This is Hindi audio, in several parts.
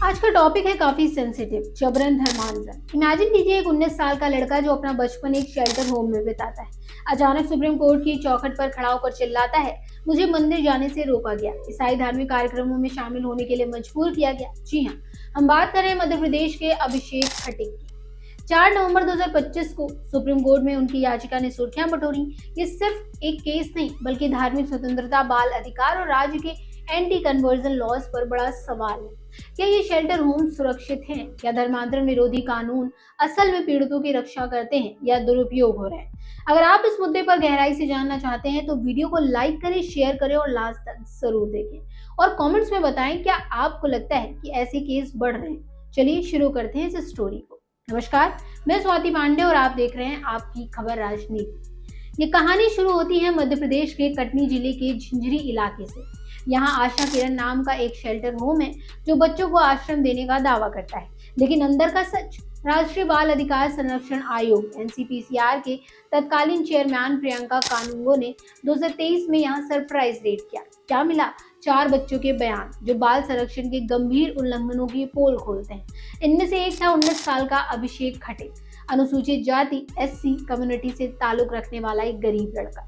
आज का टॉपिक है काफी सेंसिटिव, जबरन धर्मांतरण। इमेजिन कीजिए एक 19 साल का लड़का जो अपना बचपन एक शेल्टर होम में बिताता है, अचानक सुप्रीम कोर्ट की चौखट पर खड़ा होकर चिल्लाता है, मुझे मंदिर जाने से रोका गया, ईसाई धार्मिक कार्यक्रमों में शामिल होने के लिए मजबूर किया गया। जी हाँ, हम बात कर रहे हैं मध्य प्रदेश के अभिषेक खटिक की। 4 नवंबर 2025 को सुप्रीम कोर्ट में उनकी याचिका ने सुर्खियां बटोरी। ये सिर्फ एक केस नहीं, बल्कि धार्मिक स्वतंत्रता, बाल अधिकार और राज्य के एंटी कन्वर्जन लॉज पर बड़ा सवाल है। क्या ये शेल्टर होम सुरक्षित हैं? क्या धर्मांतरण विरोधी कानून असल में पीड़ितों की रक्षा करते हैं या दुरुपयोग हो रहे हैं? अगर आप इस मुद्दे पर गहराई से जानना चाहते हैं तो वीडियो को लाइक करें, शेयर करें और लास्ट तक जरूर देखें। और कमेंट्स में बताएं क्या आपको लगता है कि ऐसे केस बढ़ रहे हैं। चलिए शुरू करते हैं इस स्टोरी को। नमस्कार, मैं स्वाति पांडे और आप देख रहे हैं आपकी खबर राजनीति। ये कहानी शुरू होती है मध्य प्रदेश के कटनी जिले के झिंझरी इलाके से। यहाँ आशा किरण नाम का एक शेल्टर होम है जो बच्चों को आश्रम देने का दावा करता है, लेकिन अंदर का सच। राष्ट्रीय बाल अधिकार संरक्षण आयोग एनसीपीसीआर के तत्कालीन चेयरमैन प्रियंका कानूंगो ने 2023 में यहाँ सरप्राइज रेड किया। क्या मिला? 4 बच्चों के बयान जो बाल संरक्षण के गंभीर उल्लंघनों की पोल खोलते हैं। इनमें से एक था 19 साल का अभिषेक खटिक, अनुसूचित जाति एससी कम्युनिटी से ताल्लुक रखने वाला एक गरीब लड़का।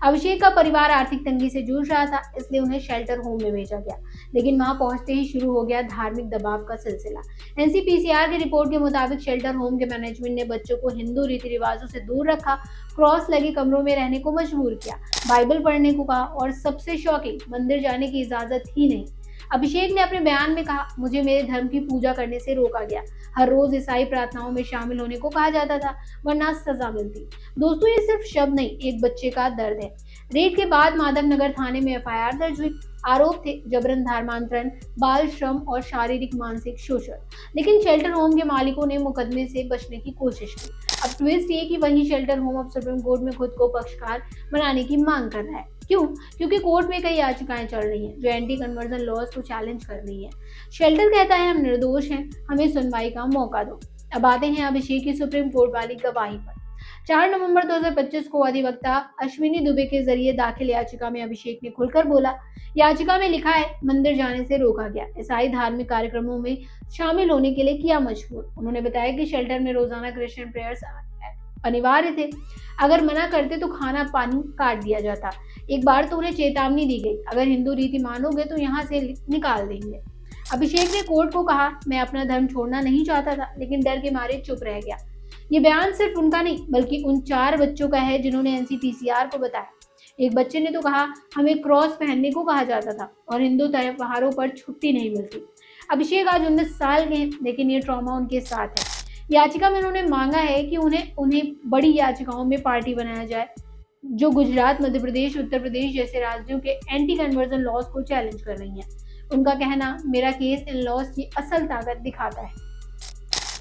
अभिषेक का परिवार आर्थिक तंगी से जूझ रहा था, इसलिए उन्हें शेल्टर होम में भेजा गया, लेकिन वहां पहुंचते ही शुरू हो गया धार्मिक दबाव का सिलसिला। एनसीपीसीआर की रिपोर्ट के मुताबिक शेल्टर होम के मैनेजमेंट ने बच्चों को हिंदू रीति रिवाजों से दूर रखा, क्रॉस लगे कमरों में रहने को मजबूर किया, बाइबल पढ़ने को कहा और सबसे शॉकिंग, मंदिर जाने की इजाजत ही नहीं। अभिषेक ने अपने बयान में कहा, मुझे मेरे धर्म की पूजा करने से रोका गया, हर रोज ईसाई प्रार्थनाओं में शामिल होने को कहा जाता था, वरना सजा मिलती। दोस्तों, ये सिर्फ शब्द नहीं, एक बच्चे का दर्द है। रेड के बाद माधवनगर थाने में एफआईआर दर्ज हुई। आरोप थे जबरन धर्मांतरण, बाल श्रम और शारीरिक मानसिक शोषण। लेकिन शेल्टर होम के मालिकों ने मुकदमे से बचने की कोशिश की। अब ट्विस्ट ये कि वही शेल्टर होम अब सुप्रीम कोर्ट में खुद को पक्षकार बनाने की मांग कर रहा है। क्यों? क्योंकि कोर्ट में कई याचिकाएं चल रही हैं जो एंटी कन्वर्जन लॉज को चैलेंज कर रही है। शेल्टर कहता है हम निर्दोष हैं, हमें सुनवाई का मौका दो। अब आते हैं अभिषेक की सुप्रीम कोर्ट वाली गवाही पर। 4 नवंबर 2025 को अधिवक्ता अश्विनी दुबे के जरिए दाखिल याचिका में अभिषेक ने खुलकर बोला। याचिका में लिखा है, मंदिर जाने से रोका गया, ईसाई धार्मिक कार्यक्रमों में शामिल होने के लिए किया मजबूर। उन्होंने बताया कि शेल्टर में रोजाना क्रिश्चियन प्रेयर्स अनिवार्य थे, अगर मना करते तो खाना पानी काट दिया जाता। एक बार तो उन्हें चेतावनी दी गई, अगर हिंदू रीति मानोगे तो यहाँ से निकाल देंगे। अभिषेक ने कोर्ट को कहा, मैं अपना धर्म छोड़ना नहीं चाहता था, लेकिन डर के मारे चुप रह गया। ये बयान सिर्फ उनका नहीं, बल्कि उन 4 बच्चों का है जिन्होंने एनसीपीसीआर को बताया। एक बच्चे ने तो कहा, हमें क्रॉस पहनने को कहा जाता था और हिंदू त्योहारों पर छुट्टी नहीं मिलती। अभिषेक आज 19 साल के हैं, लेकिन ये ट्रॉमा उनके साथ है। याचिका में उन्होंने मांगा है कि उन्हें बड़ी याचिकाओं में पार्टी बनाया जाए जो गुजरात, मध्य प्रदेश, उत्तर प्रदेश जैसे राज्यों के एंटी कन्वर्जन लॉज को चैलेंज कर रही हैं। उनका कहना, मेरा केस इन लॉज की असल ताकत दिखाता है।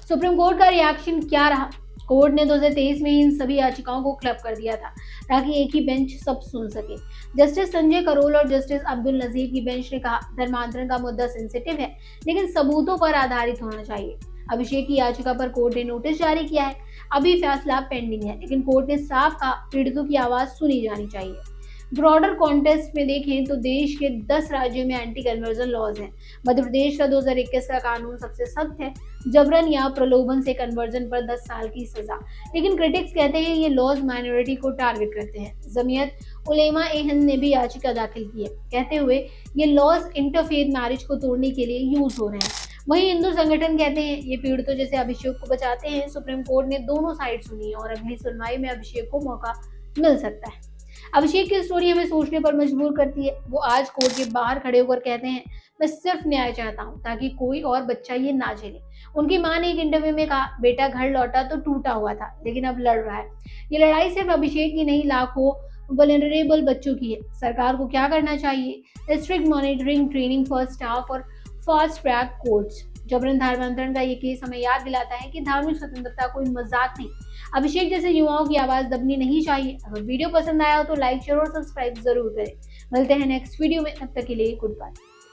सुप्रीम कोर्ट का रिएक्शन क्या रहा? कोर्ट ने 2023 में इन सभी याचिकाओं को क्लब कर दिया था ताकि एक ही बेंच सब सुन सके। जस्टिस संजय करोल और जस्टिस अब्दुल नजीर की बेंच ने कहा, धर्मांतरण का मुद्दा सेंसिटिव है, लेकिन सबूतों पर आधारित होना चाहिए। अभिषेक की याचिका पर कोर्ट ने नोटिस जारी किया है, अभी फैसला पेंडिंग है, लेकिन कोर्ट ने साफ कहा, पीड़ितों की आवाज सुनी जानी चाहिए। ब्रॉडर कॉन्टेक्स्ट में देखें तो देश के 10 राज्यों में एंटी कन्वर्जन लॉज हैं। मध्य प्रदेश का 2021 का कानून सबसे सख्त है, जबरन या प्रलोभन से कन्वर्जन पर 10 साल की सजा। लेकिन क्रिटिक्स कहते हैं ये लॉज माइनॉरिटी को टारगेट करते हैं। जमीयत उलेमा ए हिंद ने भी याचिका दाखिल की है, कहते हुए ये लॉज इंटरफेथ मैरिज को तोड़ने के लिए यूज हो रहे हैं। वहीं हिंदू संगठन कहते हैं ये पीड़ितों जैसे अभिषेक को बचाते हैं। सुप्रीम कोर्ट ने दोनों साइड सुनी है और अगली सुनवाई में अभिषेक को मौका मिल सकता है। अभिषेक की स्टोरी हमें सोचने पर मजबूर करती है। वो आज कोर्ट के बाहर खड़े होकर कहते हैं, मैं सिर्फ न्याय चाहता हूँ ताकि कोई और बच्चा ये ना झेले। उनकी मां ने एक इंटरव्यू में कहा, बेटा घर लौटा तो टूटा हुआ था, लेकिन अब लड़ रहा है। ये लड़ाई सिर्फ अभिषेक की नहीं, लाखों वल्नरेबल बच्चों की है। सरकार को क्या करना चाहिए? Strict monitoring, training for staff और फास्ट ट्रैक कोर्ट्स। जबरन धर्मांतरण का ये केस हमें याद दिलाता है कि धार्मिक स्वतंत्रता कोई मजाक नहीं। अभिषेक जैसे युवाओं की आवाज दबनी नहीं चाहिए। अगर वीडियो पसंद आया हो तो लाइक, शेयर और सब्सक्राइब जरूर करें। मिलते हैं नेक्स्ट वीडियो में, तब तक के लिए गुड बाय।